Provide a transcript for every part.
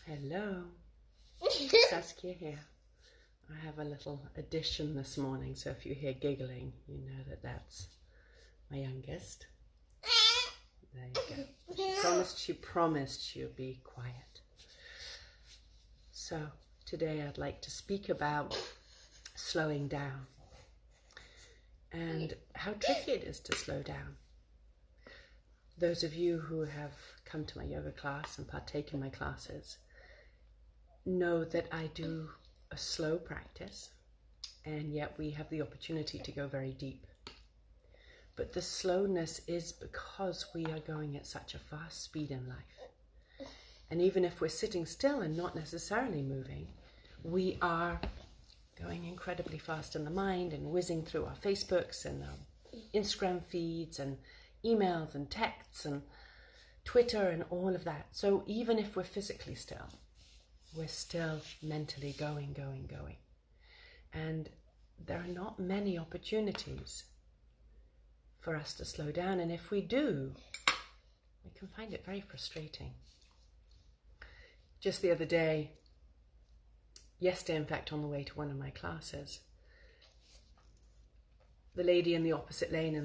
Hello, Saskia here. I have a little addition this morning, so if you hear giggling, you know that that's my youngest. There you go. She promised she'll be quiet. So today I'd like to speak about slowing down and how tricky it is to slow down. Those of you who have come to my yoga class and partake in my classes know that I do a slow practice, and yet we have the opportunity to go very deep. But the slowness is because we are going at such a fast speed in life. And even if we're sitting still and not necessarily moving, we are going incredibly fast in the mind and whizzing through our Facebooks and our Instagram feeds and emails and texts and Twitter and all of that. So even if we're physically still, we're still mentally going. And there are not many opportunities for us to slow down. And if we do, we can find it very frustrating. Just the other day, yesterday in fact, on the way to one of my classes, the lady in the opposite lane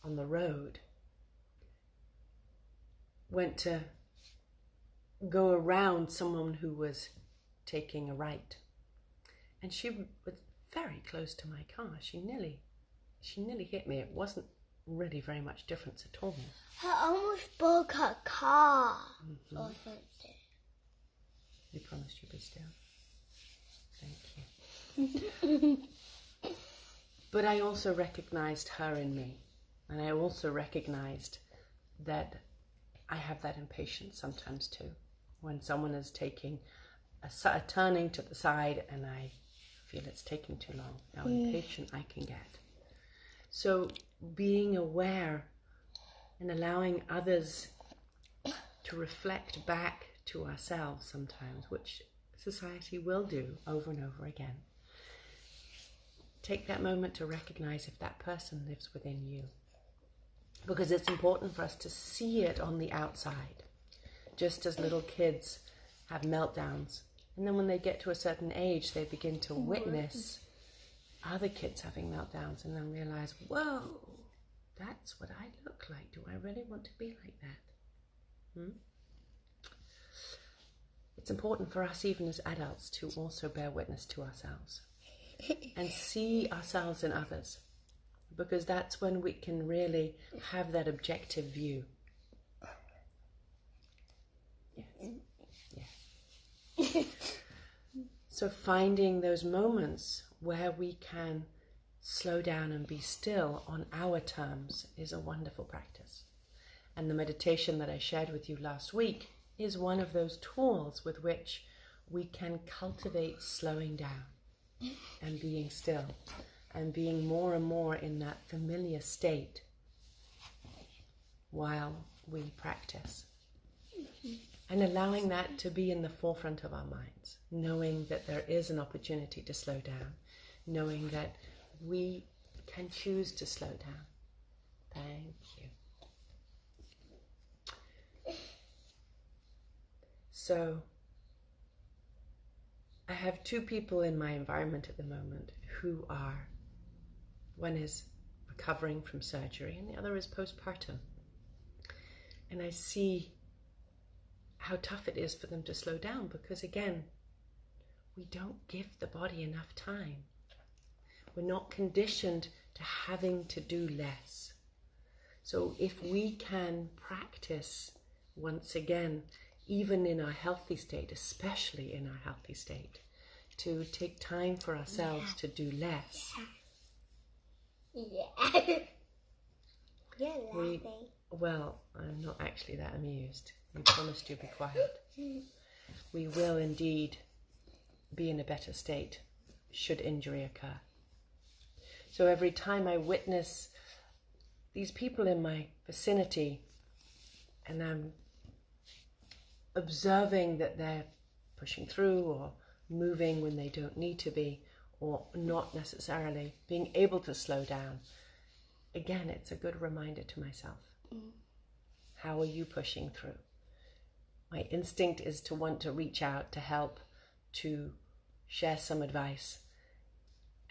on the road went to go around someone who was taking a right, and she was very close to my car. She nearly hit me. It wasn't really very much difference at all. I almost broke her car or something. You promised you'd be still. Thank you. But I also recognized her in me, and I also recognized that I have that impatience sometimes too. When someone is taking turning to the side and I feel it's taking too long, how impatient I can get. So being aware and allowing others to reflect back to ourselves sometimes, which society will do over and over again. Take that moment to recognize if that person lives within you, because it's important for us to see it on the outside. Just as little kids have meltdowns, and then when they get to a certain age, they begin to witness other kids having meltdowns and then realize, whoa, that's what I look like. Do I really want to be like that? It's important for us, even as adults, to also bear witness to ourselves and see ourselves in others, because that's when we can really have that objective view. Yeah. So finding those moments where we can slow down and be still on our terms is a wonderful practice. And the meditation that I shared with you last week is one of those tools with which we can cultivate slowing down and being still and being more and more in that familiar state while we practice. And allowing that to be in the forefront of our minds, knowing that there is an opportunity to slow down, knowing that we can choose to slow down. Thank you. So, I have two people in my environment at the moment who are, one is recovering from surgery and the other is postpartum. And I see how tough it is for them to slow down, because again, we don't give the body enough time. We're not conditioned to having to do less. So if we can practice once again, even in our healthy state, especially in our healthy state, to take time for ourselves to do less. Yeah. You're laughing. Well, I'm not actually that amused. We promised you'd be quiet. We will indeed be in a better state should injury occur. So every time I witness these people in my vicinity and I'm observing that they're pushing through or moving when they don't need to be, or not necessarily being able to slow down, again, it's a good reminder to myself. How are you pushing through? My instinct is to want to reach out, to help, to share some advice.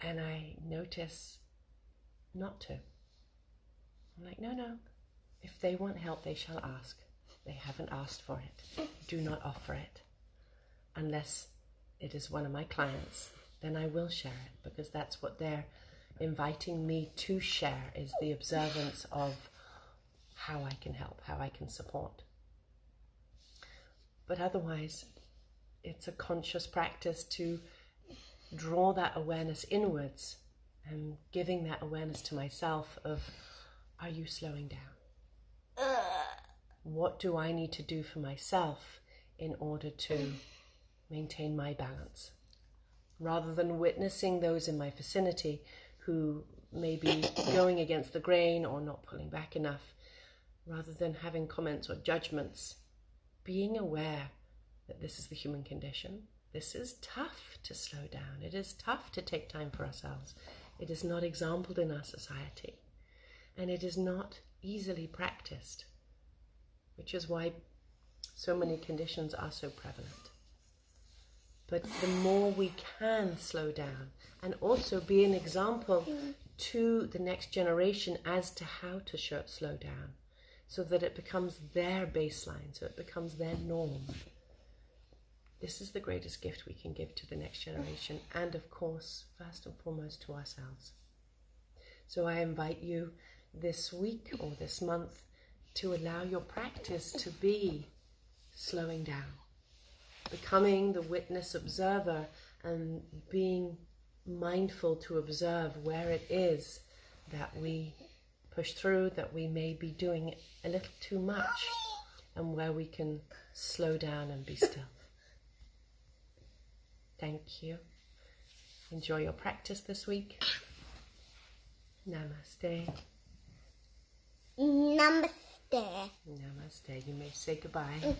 And I notice not to. I'm like, no. If they want help, they shall ask. They haven't asked for it. Do not offer it. Unless it is one of my clients, then I will share it, because that's what they're inviting me to share, is the observance of how I can help, how I can support. But otherwise, it's a conscious practice to draw that awareness inwards and giving that awareness to myself of, are you slowing down? What do I need to do for myself in order to maintain my balance? Rather than witnessing those in my vicinity who may be going against the grain or not pulling back enough, rather than having comments or judgments, being aware that this is the human condition. This is tough to slow down. It is tough to take time for ourselves. It is not exampled in our society. And it is not easily practiced, which is why so many conditions are so prevalent. But the more we can slow down and also be an example to the next generation as to how to slow down, so that it becomes their baseline, so it becomes their norm. This is the greatest gift we can give to the next generation, and of course, first and foremost, to ourselves. So I invite you this week or this month to allow your practice to be slowing down, becoming the witness observer and being mindful to observe where it is that we push through, that we may be doing a little too much, and where we can slow down and be still. Thank you. Enjoy your practice this week. Namaste. Namaste. Namaste. You may say goodbye.